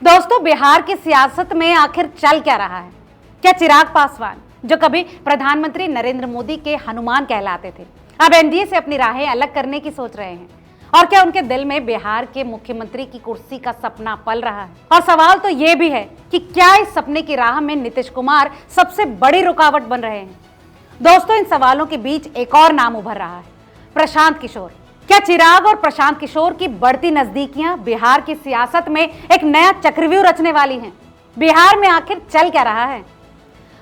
दोस्तों, बिहार की सियासत में आखिर चल क्या रहा है? क्या चिराग पासवान, जो कभी प्रधानमंत्री नरेंद्र मोदी के हनुमान कहलाते थे, अब एनडीए से अपनी राहें अलग करने की सोच रहे हैं? और क्या उनके दिल में बिहार के मुख्यमंत्री की कुर्सी का सपना पल रहा है? और सवाल तो यह भी है कि क्या इस सपने की राह में नीतीश कुमार सबसे बड़ी रुकावट बन रहे हैं? दोस्तों, इन सवालों के बीच एक और नाम उभर रहा है, प्रशांत किशोर। क्या चिराग और प्रशांत किशोर की बढ़ती नजदीकियां बिहार की सियासत में एक नया चक्रव्यूह रचने वाली हैं? बिहार में आखिर चल क्या रहा है?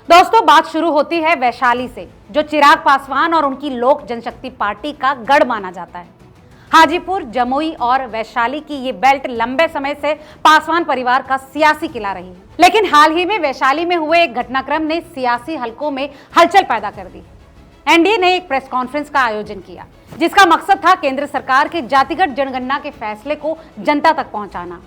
दोस्तों, बात शुरू होती है वैशाली से, जो चिराग पासवान और उनकी लोक जनशक्ति पार्टी का गढ़ माना जाता है। हाजीपुर, जमुई और वैशाली की ये बेल्ट लंबे समय से पासवान परिवार का सियासी किला रही है। लेकिन हाल ही में वैशाली में हुए एक घटनाक्रम ने सियासी हलकों में हलचल पैदा कर दी। एनडीए ने एक प्रेस कॉन्फ्रेंस का आयोजन किया, जिसका मकसद था केंद्र सरकार के जातिगत जनगणना के फैसले को जनता तक पहुंचाना।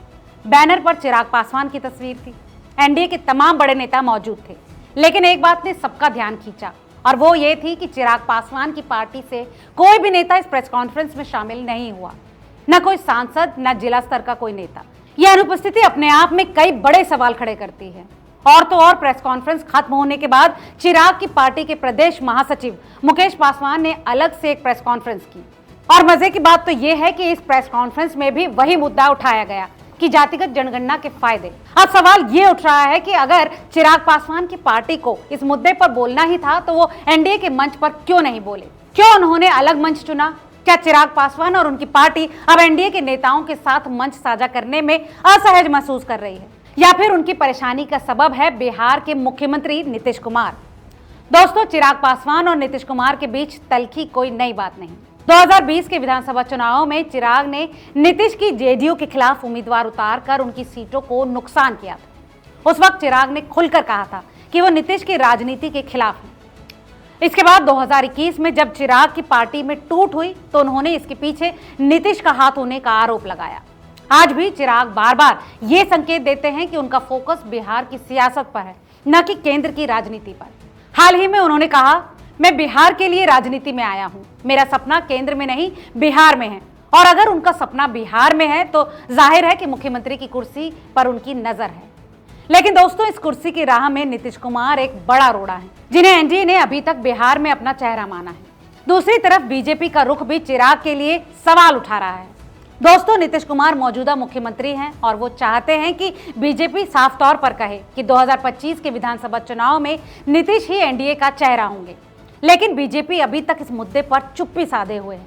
बैनर पर चिराग पासवान की तस्वीर थी। एनडीए के तमाम बड़े नेता मौजूद थे, लेकिन एक बात ने सबका ध्यान खींचा, और वो ये थी कि चिराग पासवान की पार्टी से कोई भी नेता इस प्रेस कॉन्फ्रेंस में शामिल नहीं हुआ। न कोई सांसद, न जिला स्तर का कोई नेता। यह अनुपस्थिति अपने आप में कई बड़े सवाल खड़े करती है। और तो और, प्रेस कॉन्फ्रेंस खत्म होने के बाद चिराग की पार्टी के प्रदेश महासचिव मुकेश पासवान ने अलग से एक प्रेस कॉन्फ्रेंस की। और मजे की बात तो यह है कि इस प्रेस कॉन्फ्रेंस में भी वही मुद्दा उठाया गया कि जातिगत जनगणना के फायदे। अब सवाल ये उठ रहा है कि अगर चिराग पासवान की पार्टी को इस मुद्दे पर बोलना ही था, तो वो एनडीए के मंच पर क्यों नहीं बोले? क्यों उन्होंने अलग मंच चुना? क्या चिराग पासवान और उनकी पार्टी अब एनडीए के नेताओं के साथ मंच साझा करने में असहज महसूस कर रही है, या फिर उनकी परेशानी का सबब है बिहार के मुख्यमंत्री नीतीश कुमार? दोस्तों, चिराग पासवान और नीतीश कुमार के बीच तल्खी कोई नई बात नहीं। 2020 के विधानसभा चुनाव में चिराग ने नीतीश की जेडीयू के खिलाफ उम्मीदवार उतारकर उनकी सीटों को नुकसान किया था। उस वक्त चिराग ने खुलकर कहा था कि वो नीतीश की राजनीति के खिलाफ है। इसके बाद 2021 में जब चिराग की पार्टी में टूट हुई, तो उन्होंने इसके पीछे नीतीश का हाथ होने का आरोप लगाया। आज भी चिराग बार बार ये संकेत देते हैं कि उनका फोकस बिहार की सियासत पर है, न कि केंद्र की राजनीति पर। हाल ही में उन्होंने कहा, मैं बिहार के लिए राजनीति में आया हूं, मेरा सपना केंद्र में नहीं बिहार में है। और अगर उनका सपना बिहार में है, तो जाहिर है कि मुख्यमंत्री की कुर्सी पर उनकी नजर है। लेकिन दोस्तों, इस कुर्सी की राह में नीतीश कुमार एक बड़ा रोड़ा है, जिन्हें एनडीए ने अभी तक बिहार में अपना चेहरा माना है। दूसरी तरफ बीजेपी का रुख भी चिराग के लिए सवाल उठा रहा है। दोस्तों, नीतीश कुमार मौजूदा मुख्यमंत्री हैं और वो चाहते हैं कि बीजेपी साफ तौर पर कहे कि 2025 के विधानसभा चुनाव में नीतीश ही एनडीए का चेहरा होंगे। लेकिन बीजेपी अभी तक इस मुद्दे पर चुप्पी साधे हुए है।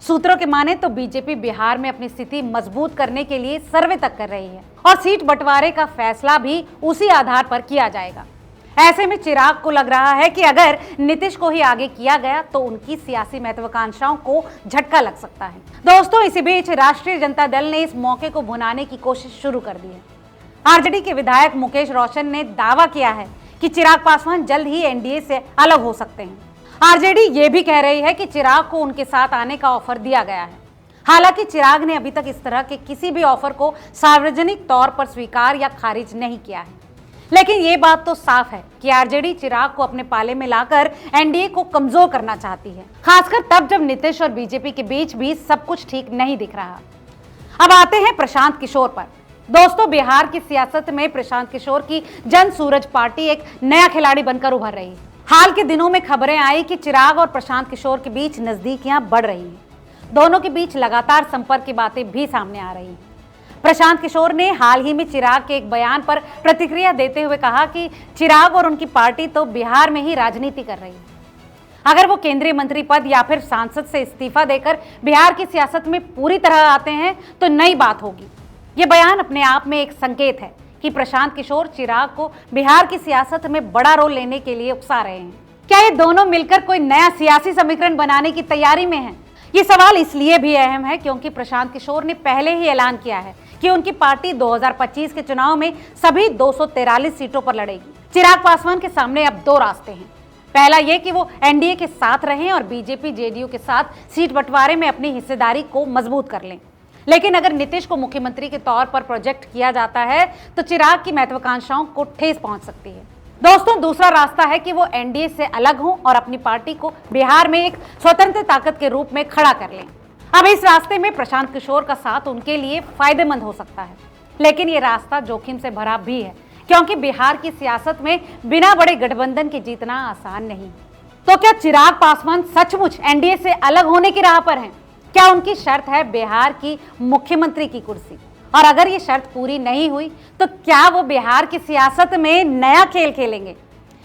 सूत्रों के माने तो बीजेपी बिहार में अपनी स्थिति मजबूत करने के लिए सर्वे तक कर रही है, और सीट बंटवारे का फैसला भी उसी आधार पर किया जाएगा। ऐसे में चिराग को लग रहा है कि अगर नीतीश को ही आगे किया गया, तो उनकी सियासी महत्वाकांक्षाओं को झटका लग सकता है। दोस्तों, इसी बीच राष्ट्रीय जनता दल ने इस मौके को भुनाने की कोशिश शुरू कर दी है। आरजेडी के विधायक मुकेश रोशन ने दावा किया है कि चिराग पासवान जल्द ही एनडीए से अलग हो सकते हैं। आरजेडी ये भी कह रही है कि चिराग को उनके साथ आने का ऑफर दिया गया है। हालांकि चिराग ने अभी तक इस तरह के किसी भी ऑफर को सार्वजनिक तौर पर स्वीकार या खारिज नहीं किया है। लेकिन ये बात तो साफ है कि आरजेडी चिराग को अपने पाले में लाकर एनडीए को कमजोर करना चाहती है, खासकर तब जब नीतीश और बीजेपी के बीच भी सब कुछ ठीक नहीं दिख रहा। अब आते हैं प्रशांत किशोर पर। दोस्तों, बिहार की सियासत में प्रशांत किशोर की जन सूरज पार्टी एक नया खिलाड़ी बनकर उभर रही है। हाल के दिनों में खबरें आई कि चिराग और प्रशांत किशोर के बीच नजदीकियां बढ़ रही हैं। दोनों के बीच लगातार संपर्क की बातें भी सामने आ रही हैं। प्रशांत किशोर ने हाल ही में चिराग के एक बयान पर प्रतिक्रिया देते हुए कहा कि चिराग और उनकी पार्टी तो बिहार में ही राजनीति कर रही है। अगर वो केंद्रीय मंत्री पद या फिर सांसद से इस्तीफा देकर बिहार की सियासत में पूरी तरह आते हैं, तो नई बात होगी। ये बयान अपने आप में एक संकेत है कि प्रशांत किशोर चिराग को बिहार की सियासत में बड़ा रोल लेने के लिए उकसा रहे हैं। क्या ये दोनों मिलकर कोई नया सियासी समीकरण बनाने की तैयारी में हैं? ये सवाल इसलिए भी अहम है क्योंकि प्रशांत किशोर ने पहले ही ऐलान किया है कि उनकी पार्टी 2025 के चुनाव में सभी 243 सीटों पर लड़ेगी। चिराग पासवान के सामने अब दो रास्ते हैं। पहला ये कि वो एनडीए के साथ रहें और बीजेपी जेडीयू के साथ सीट बंटवारे में अपनी हिस्सेदारी को मजबूत कर लें। लेकिन अगर नीतीश को मुख्यमंत्री के तौर पर प्रोजेक्ट किया जाता है, तो चिराग की महत्वाकांक्षाओं को ठेस पहुंच सकती है। दोस्तों, दूसरा रास्ता है कि वो एनडीए से अलग हों और अपनी पार्टी को बिहार में एक स्वतंत्र ताकत के रूप में खड़ा कर लें। अब इस रास्ते में प्रशांत किशोर का साथ उनके लिए फायदेमंद हो सकता है। लेकिन ये रास्ता जोखिम से भरा भी है, क्योंकि बिहार की सियासत में बिना बड़े गठबंधन के जीतना आसान नहीं। तो क्या चिराग पासवान सचमुच एनडीए से अलग होने की राह पर हैं? क्या उनकी शर्त है बिहार की मुख्यमंत्री की कुर्सी? और अगर ये शर्त पूरी नहीं हुई तो क्या वो बिहार की सियासत में नया खेल खेलेंगे?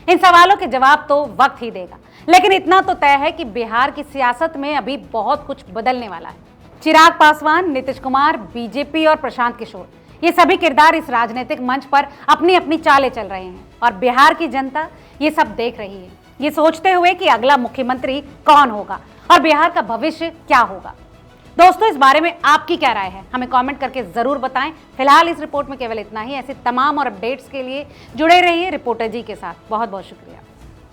इन सवालों के जवाब तो वक्त ही देगा, लेकिन इतना तो तय है कि बिहार की सियासत में अभी बहुत कुछ बदलने वाला है। चिराग पासवान, नीतीश कुमार, बीजेपी और प्रशांत किशोर, ये सभी किरदार इस राजनीतिक मंच पर अपनी अपनी चालें चल रहे हैं और बिहार की जनता ये सब देख रही है, ये सोचते हुए कि अगला मुख्यमंत्री कौन होगा और बिहार का भविष्य क्या होगा। दोस्तों, इस बारे में आपकी क्या राय है? हमें कमेंट करके जरूर बताएं। फिलहाल इस रिपोर्ट में केवल इतना ही। ऐसे तमाम और अपडेट्स के लिए जुड़े रहिए रिपोर्टर जी के साथ। बहुत बहुत शुक्रिया।